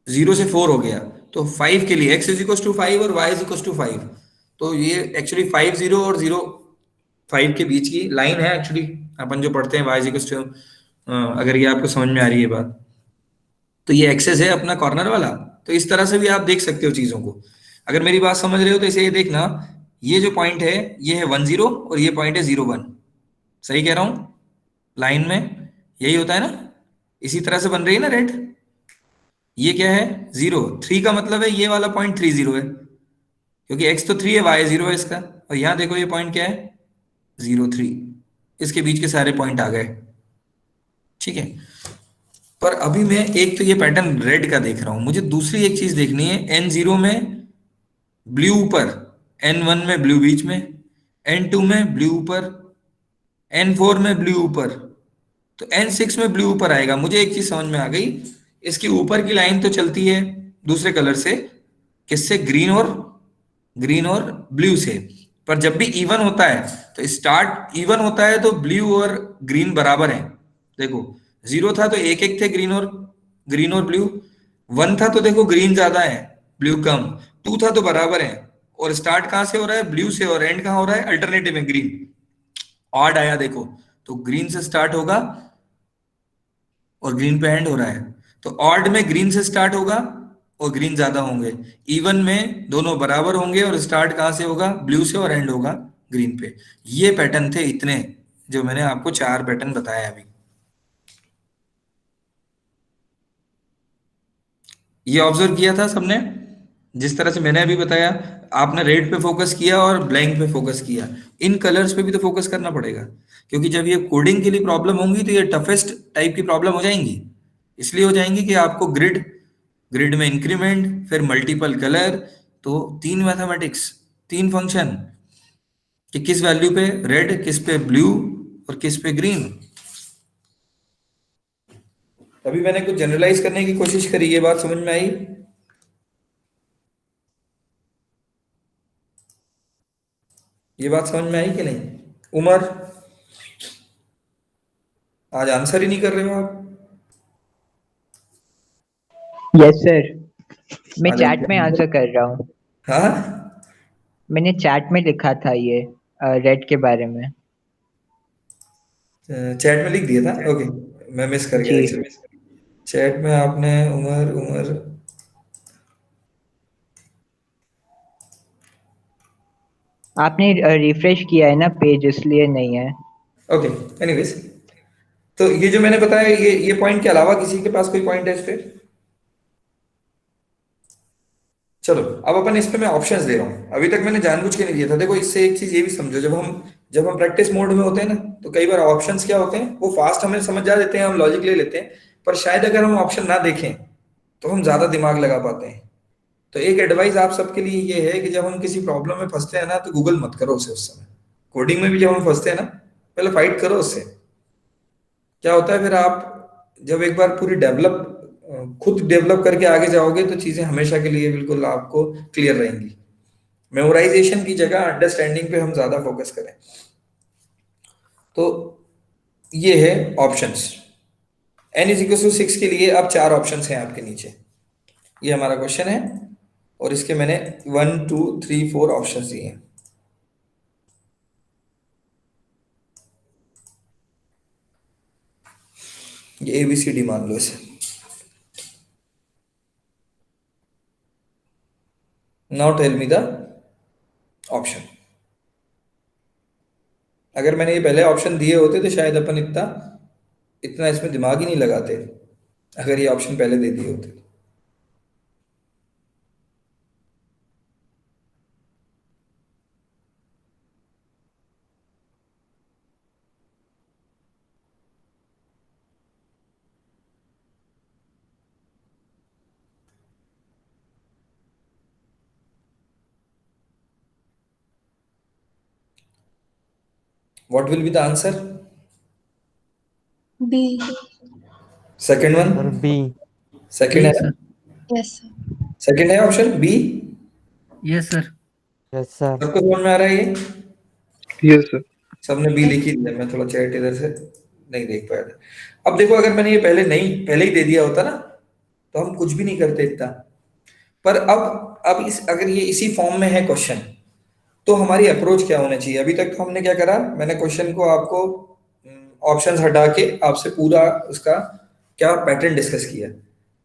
0 से 4 हो गया, तो 5 के लिए x इज इक्वल टू 5 और y इज इक्वल टू 5, तो ये एक्चुअली 5 0 और 0 5 के बीच की लाइन है एक्चुअली, अपन जो पढ़ते हैं y इज इक्वल टू, अगर ये आपको समझ में आ रही है बात, तो ये एक्सेस है अपना कॉर्नर वाला। तो इस तरह से भी आप देख सकते हो चीजों को। अगर मेरी बात समझ रहे हो तो इसे ये देखना, ये जो पॉइंट है ये है 1 0 और ये पॉइंट है 0 1। सही कह रहा हूं? लाइन में यही होता है ना, इसी तरह से बन रही है ना रेड। ये क्या है? 0 3 का मतलब है ये वाला पॉइंट 3 0 है, क्योंकि x तो 3 है, y 0 है इसका। और यहां देखो ये पॉइंट क्या है? 0 3, इसके बीच के सारे पॉइंट आ गए। ठीक है, पर अभी मैं एक तो ये पैटर्न रेड का देख रहा हूं, मुझे दूसरी एक चीज देखनी है। n0 में ब्लू ऊपर, n1 में ब्लू बीच में, n2 में ब्लू ऊपर, n4 में ब्लू ऊपर, तो n6 में ब्लू ऊपर आएगा। मुझे एक चीज समझ में आ गई, इसकी ऊपर की लाइन तो चलती है दूसरे कलर से, किससे? ग्रीन और ब्लू से। पर जब भी इवन होता है, तो स्टार्ट इवन होता है तो ब्लू और ग्रीन बराबर है। देखो, 0 था तो एक एक थे ग्रीन और ब्लू। 1 था तो देखो ग्रीन ज्यादा है ब्लू कम। 2 था तो बराबर है। और स्टार्ट कहां से हो रहा है? ब्लू से, और एंड कहां हो रहा है? अल्टरनेटिव में ग्रीन। ऑड आया देखो, तो ग्रीन से स्टार्ट होगा और ग्रीन पे एंड हो रहा है। तो ऑड में ग्रीन से स्टार्ट होगा और ग्रीन ज्यादा होंगे। इवन में दोनों बराबर होंगे और स्टार्ट कहां से होगा? ब्लू से, और एंड होगा ग्रीन पे। ये पैटर्न थे इतने, जो मैंने आपको 4 पैटर्न बताया अभी। ये ऑब्जर्व किया था सबने? जिस तरह से मैंने अभी बताया, आपने रेड पे फोकस किया और ब्लैंक पे फोकस किया। इन कलर्स पे भी तो फोकस करना पड़ेगा, क्योंकि जब ये कोडिंग के लिए प्रॉब्लम होंगी तो ये टफेस्ट टाइप की प्रॉब्लम हो जाएंगी। इसलिए हो जाएंगी कि आपको ग्रिड में इंक्रीमेंट, फिर मल्टीपल कलर, तो 3 मैथमेटिक्स, 3 फंक्शन, कि किस वैल्यू पे रेड, किस पे ब्लू और किस पे ग्रीन। अभी मैंने कुछ जनरलाइज करने की कोशिश करी, ये बात समझ में आई? ये बात समझ में आई कि नहीं? उमर, आज आंसर ही नहीं कर रहे हो आप। यस सर, मैं आज चैट में आंसर कर रहा हूँ। हाँ, मैंने चैट में लिखा था ये। रेड के बारे में। चैट में लिख दिया था, ओके, मैं मिस कर गया जी एक्चुअली। चैट में आपने उमर उमर आपने रिफ्रेश किया है ना पेज, इसलिए नहीं है। ओके, एनीवेज, तो ये जो मैंने बताया, ये पॉइंट के अलावा किसी के पास कोई पॉइंट है इस पे? चलो, अब अपन इस पे मैं ऑप्शंस दे रहा हूँ, अभी तक मैंने जानबूझ के नहीं दिया था। देखो, इससे एक चीज ये भी समझो, जब हम प्रैक्टिस मोड में होते हैं ना, तो कई बार ऑप्शंस क्या होते हैं, वो फास्ट हमें समझ जा देते हैं, हम लॉजिक ले लेते हैं, पर शायद अगर हम ऑप्शन ना देखें तो हम ज्यादा दिमाग लगा पाते हैं। तो एक एडवाइस आप सबके लिए ये है कि जब हम किसी प्रॉब्लम में फंसते हैं ना, तो गूगल मत करो उसे उस समय। कोडिंग में भी जब हम फंसते हैं ना, पहले फाइट करो उससे। क्या होता है फिर, आप जब एक बार पूरी खुद डेवलप करके आगे जाओगे, तो चीजें हमेशा के लिए बिल्कुल आपको क्लियर रहेंगी। मेमोराइजेशन की जगह अंडरस्टैंडिंग पे हम ज्यादा फोकस करें। तो ये है options. n is equal to 6 के लिए अब 4 ऑप्शंस हैं आपके नीचे। ये हमारा क्वेश्चन है, और इसके मैंने 1 2 3 4 ऑप्शंस दिए हैं। ये ABCD मान लो इसे। Now tell me the option. अगर मैंने ये पहले ऑप्शन दिए होते तो शायद अपन इतना इतना इसमें दिमाग ही नहीं लगाते, अगर ये ऑप्शन पहले दे दिए होते। What will be the answer? B. Second one? Sir B. Second है? सर। Yes, sir. सेकंड है option B? Yes sir. Yes sir. सबको समझ में आ रहा है ये? Yes sir. सबने बी लिख ही दिया, मैं थोड़ा चैट इधर से नहीं देख पाया था। अब देखो, अगर मैंने ये पहले ही दे दिया होता ना, तो हम कुछ भी नहीं करते इतना। पर अब अगर ये इसी फॉर्म में है क्वेश्चन, तो हमारी अप्रोच क्या होना चाहिए? अभी तक तो हमने क्या करा, मैंने क्वेश्चन को आपको ऑप्शंस हटा के आपसे पूरा उसका क्या पैटर्न डिस्कस किया।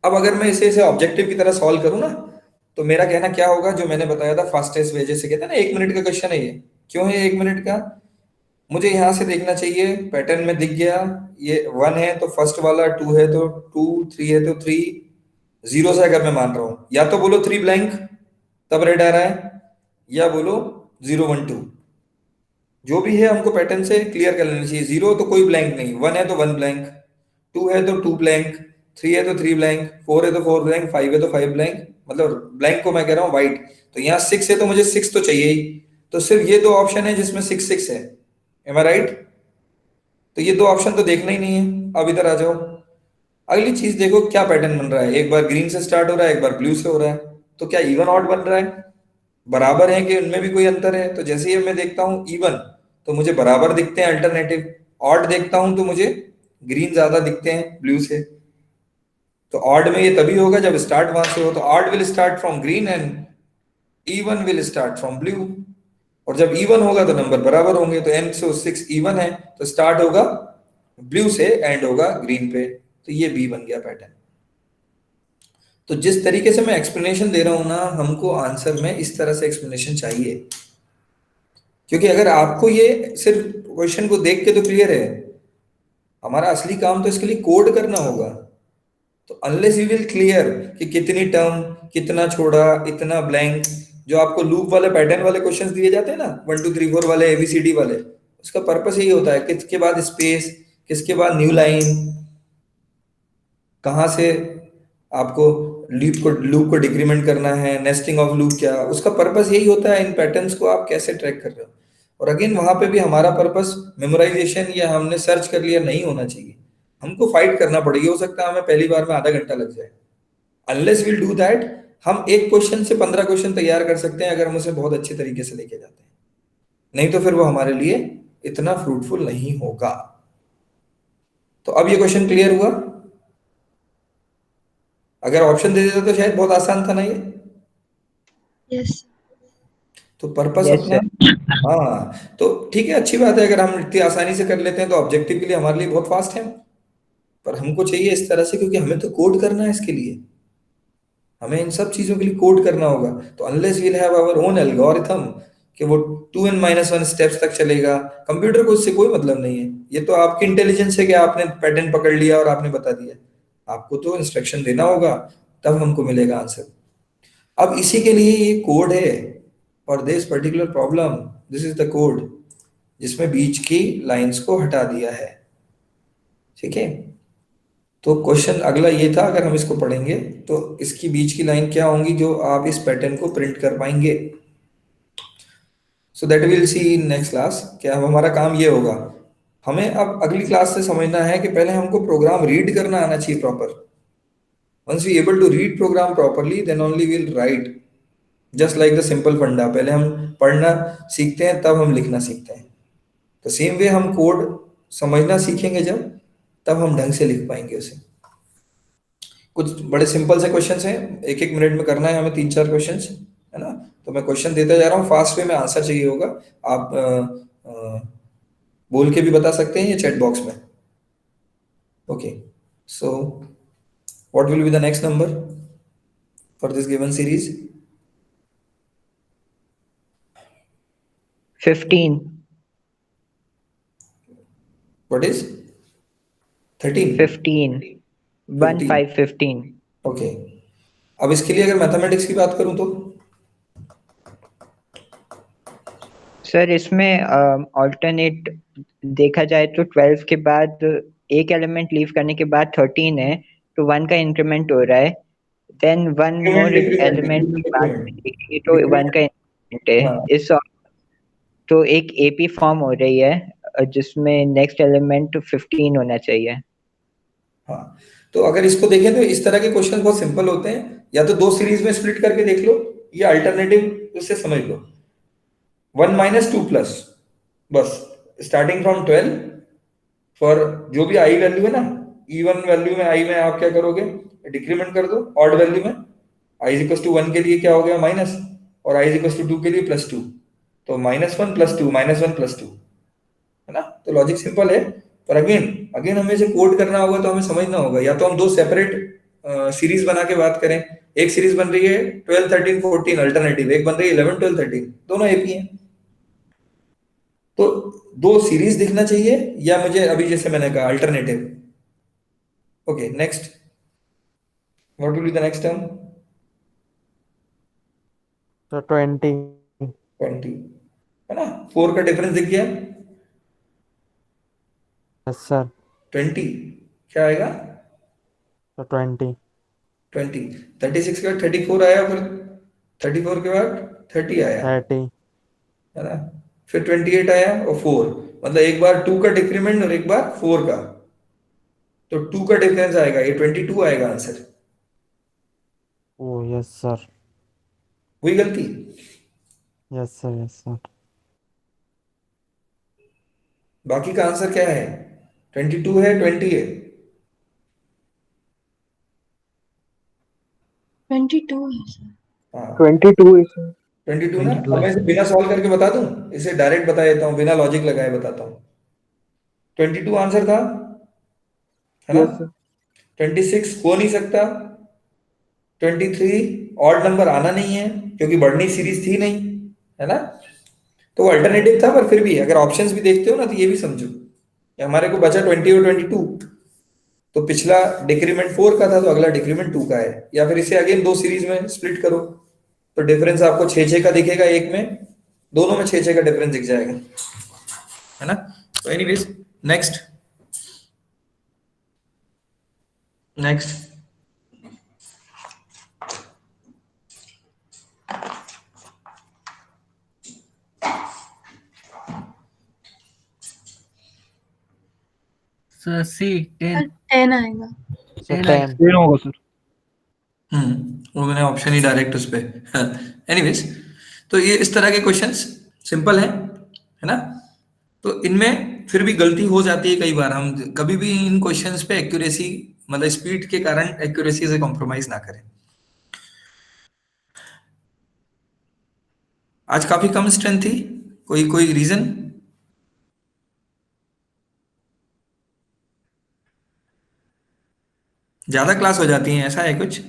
अब अगर मैं इसे ऑब्जेक्टिव की तरह सॉल्व करूँ ना, तो मेरा कहना क्या होगा, जो मैंने बताया था फास्टेस्ट वे, जैसे कहते हैं ना 1 मिनट का क्वेश्चन है ये। क्यों है 1 मिनट का? मुझे यहाँ से देखना चाहिए, पैटर्न में दिख गया, ये 1 है तो फर्स्ट वाला, 2 है तो 2, 3 है तो 3, 0 से अगर मैं मान रहा हूँ, या तो बोलो 3 ब्लैंक तब रेड आ रहा है, या बोलो 0 1 2, जो भी है हमको पैटर्न से क्लियर कर लेना चाहिए। 0 तो कोई ब्लैंक नहीं, 1 है तो 1 ब्लैंक, 2 है तो 2 ब्लैंक, 3 है तो 3 ब्लैंक, 4 है तो 4 ब्लैंक, 5 है तो 5 ब्लैंक, मतलब ब्लैंक को मैं कह रहा हूँ व्हाइट। तो यहाँ 6 है तो मुझे 6 तो चाहिए ही, तो सिर्फ ये 2 ऑप्शन है जिसमें 6 6 है। एम आई राइट? तो ये 2 ऑप्शन तो देखना ही नहीं है। अब इधर आ जाओ, अगली चीज देखो क्या पैटर्न बन रहा है। एक बार ग्रीन से स्टार्ट हो रहा है, एक बार ब्लू से हो रहा है, तो क्या इवन ऑड बन रहा है? बराबर है कि उनमें भी कोई अंतर है? तो जैसे ही मैं देखता हूँ इवन, तो मुझे बराबर दिखते हैं अल्टरनेटिव। ऑड देखता हूं तो मुझे ग्रीन ज्यादा दिखते हैं ब्लू से। तो ऑड में ये तभी होगा जब स्टार्ट वहां से हो, तो odd will start from green and even will start from blue. और जब इवन होगा तो नंबर बराबर होंगे, तो n से 6 इवन है, तो स्टार्ट होगा ब्लू से, एंड होगा ग्रीन पे। तो ये बी बन गया पैटर्न। तो जिस तरीके से मैं एक्सप्लेनेशन दे रहा हूं ना, हमको आंसर में इस तरह से एक्सप्लेनेशन चाहिए, क्योंकि अगर आपको ये सिर्फ क्वेश्चन को देख के तो क्लियर है, हमारा असली काम तो इसके लिए कोड करना होगा। तो अनलेस यू विल क्लियर कि कितनी टर्म, कितना छोड़ा, इतना ब्लैंक, जो आपको लूप वाले पैटर्न वाले क्वेश्चंस दिए जाते हैं ना, 1 2 3 4 वाले एबीसीडी वाले, उसका पर्पस यही होता है, किसके बाद स्पेस, किसके बाद न्यू लाइन, कहाँ से आपको लूप को डिक्रीमेंट करना है, नेस्टिंग ऑफ लूप क्या, उसका पर्पस यही होता है। इन पैटर्न्स को आप कैसे ट्रैक कर रहे हो। और अगेन वहां पे भी हमारा पर्पस मेमोराइजेशन या हमने सर्च कर लिया नहीं होना चाहिए, हमको फाइट करना पड़ेगा। हो सकता है हमें पहली बार में आधा घंटा लग जाए। अनलेस विल डू दैट, हम एक क्वेश्चन से 15 क्वेश्चन तैयार कर सकते हैं अगर हम उसे बहुत अच्छे तरीके से लेके जाते हैं, नहीं तो फिर वो हमारे लिए इतना फ्रूटफुल नहीं होगा। तो अब ये क्वेश्चन क्लियर हुआ? अगर ऑप्शन दे देता तो शायद बहुत आसान था ना ये। Yes. तो पर्पस Yes, अपना, हाँ तो ठीक है, अच्छी बात है, अगर हम इतनी आसानी से कर लेते हैं तो ऑब्जेक्टिव के लिए हमारे लिए बहुत फास्ट है, पर हमको चाहिए इस तरह से, क्योंकि हमें तो कोड करना है इसके लिए, हमें इन सब चीजों के लिए कोड करना होगा। तो unless we'll have our own algorithm कि वो 2n-1 स्टेप्स तक चलेगा, कंप्यूटर को इससे कोई मतलब नहीं है। ये तो आपकी इंटेलिजेंस है कि आपने पैटर्न पकड़ लिया और आपने बता दिया, आपको तो इंस्ट्रक्शन देना होगा, तब हमको मिलेगा आंसर। अब इसी के लिए ये कोड है, for this particular problem this is the code, जिसमें बीच की लाइंस को हटा दिया है। ठीक है, तो क्वेश्चन अगला ये था, अगर हम इसको पढ़ेंगे तो इसकी बीच की लाइन क्या होंगी जो आप इस पैटर्न को प्रिंट कर पाएंगे। So that will C in next class. क्या अब हमारा काम ये होगा, हमें अब अगली क्लास से समझना है कि पहले हमको प्रोग्राम रीड करना आना चाहिए proper. Once we able to read program properly then only we'll write, just like the simple फंडा, पहले हम पढ़ना सीखते हैं तब हम लिखना सीखते हैं। तो सेम वे हम कोड समझना सीखेंगे जब, तब हम ढंग से लिख पाएंगे उसे। कुछ बड़े सिंपल से क्वेश्चंस हैं, एक एक मिनट में करना है हमें 3-4 क्वेश्चंस, है ना। तो मैं क्वेश्चन देता जा रहा हूँ, फास्ट वे में आंसर चाहिए होगा। आप बोल के भी बता सकते हैं या चैट बॉक्स में। Okay, so what will be the next number for this given series? 15. What is 13? 15. 1 5 15. Okay, अब इसके लिए अगर मैथमेटिक्स की बात करूं तो सर इसमें ऑल्टरनेट देखा जाए तो 12 के बाद एक एलिमेंट लीव करने के बाद 13 है, तो 1 का इंक्रीमेंट हो रहा है, देन 1 मोर एलिमेंट के बाद देखेंगे तो 1 का इंक्रीमेंट है। इस तो एक एपी फॉर्म हो रही है जिसमें नेक्स्ट एलिमेंट 15 होना चाहिए। हाँ, तो अगर इसको देखें तो इस तरह के क्वेश्चन बहुत सिंपल होते हैं, या तो 2 सीरीज में स्प्लिट करके देख लो, या अल्टरनेटिव उससे समझ लो 1 - 2 प्लस, बस स्टार्टिंग फ्रॉम 12 फॉर जो भी आई वैल्यू है ना, इवन वैल्यू में आई में आप क्या करोगे, डिक्रीमेंट कर दो। ऑड वैल्यू में आई इज इक्वल टू 1 के लिए क्या हो गया माइनस, और आई इज इक्वल टू 2 के लिए +2, तो -1 + 2 -1 + 2, है ना। तो लॉजिक सिंपल है, पर अगेन हमें इसे कोड करना होगा, तो हमें समझना होगा। या तो हम 2 सेपरेट सीरीज बना के बात करें, एक सीरीज बन रही है 12 13 14 अल्टरनेटिव, एक बन रही है 11 12 13, दोनों एपी हैं। तो 2 सीरीज दिखना चाहिए, या मुझे अभी जैसे मैंने कहा alternative. Okay, next, what will be the next term? तो 20 है ना। 4 का डिफरेंस दिख गया? Yes sir. 20 क्या आएगा? तो 20 36 के बाद 34 आया, फिर 34 के बाद 30 आया, 30 है ना। फिर 28 आया और 4, मतलब एक बार 2 का डिक्रीमेंट और एक बार 4 का, तो 2 का डिफरेंस आएगा, ये 22 आएगा आंसर। ओ यस सर। हुई गलती? Yes sir yes sir. बाकी का आंसर क्या है? 22 है, 20 है? 22 है सर। हाँ 22 है सर। 22 ना। अब मैं इसे बिना सॉल्व करके बता दूं, इसे डायरेक्ट बता देता हूँ, बिना लॉजिक लगाए बताता हूँ। 22 आंसर था, है ना। 26 हो नहीं सकता, 23 ऑड नंबर आना नहीं है क्योंकि बढ़नी सीरीज थी नहीं, है ना। तो वो अल्टरनेटिव था, पर फिर भी अगर ऑप्शंस भी देखते हो ना, तो ये भी समझो कि हमारे को बचा 20 और 22, तो पिछला डिक्रीमेंट 4 का था, तो अगला डिक्रीमेंट 2 का है। या फिर इसे अगेन 2 सीरीज में स्प्लिट करो, तो डिफरेंस आपको 6-6 का दिखेगा, एक में, दोनों में 6-6 का डिफरेंस दिख जाएगा, है ना। तो एनीवेज, नेक्स्ट सर सी 10 10 आएगा। 10 होगा सर। वो मैंने ऑप्शन ही डायरेक्ट उस पे एनीवेज, तो ये इस तरह के क्वेश्चंस सिंपल है ना। तो इनमें फिर भी गलती हो जाती है कई बार, हम कभी भी इन क्वेश्चंस पे एक्यूरेसी, मतलब स्पीड के कारण एक्यूरेसी से कॉम्प्रोमाइज ना करें। आज काफी कम स्ट्रेंथ थी, कोई कोई रीजन? ज्यादा क्लास हो जाती है, ऐसा है कुछ?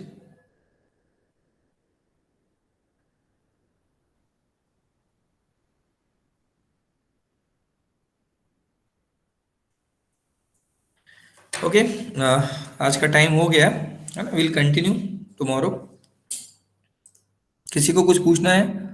ओके, आज का टाइम हो गया है ना, विल कंटिन्यू टुमारो। किसी को कुछ पूछना है?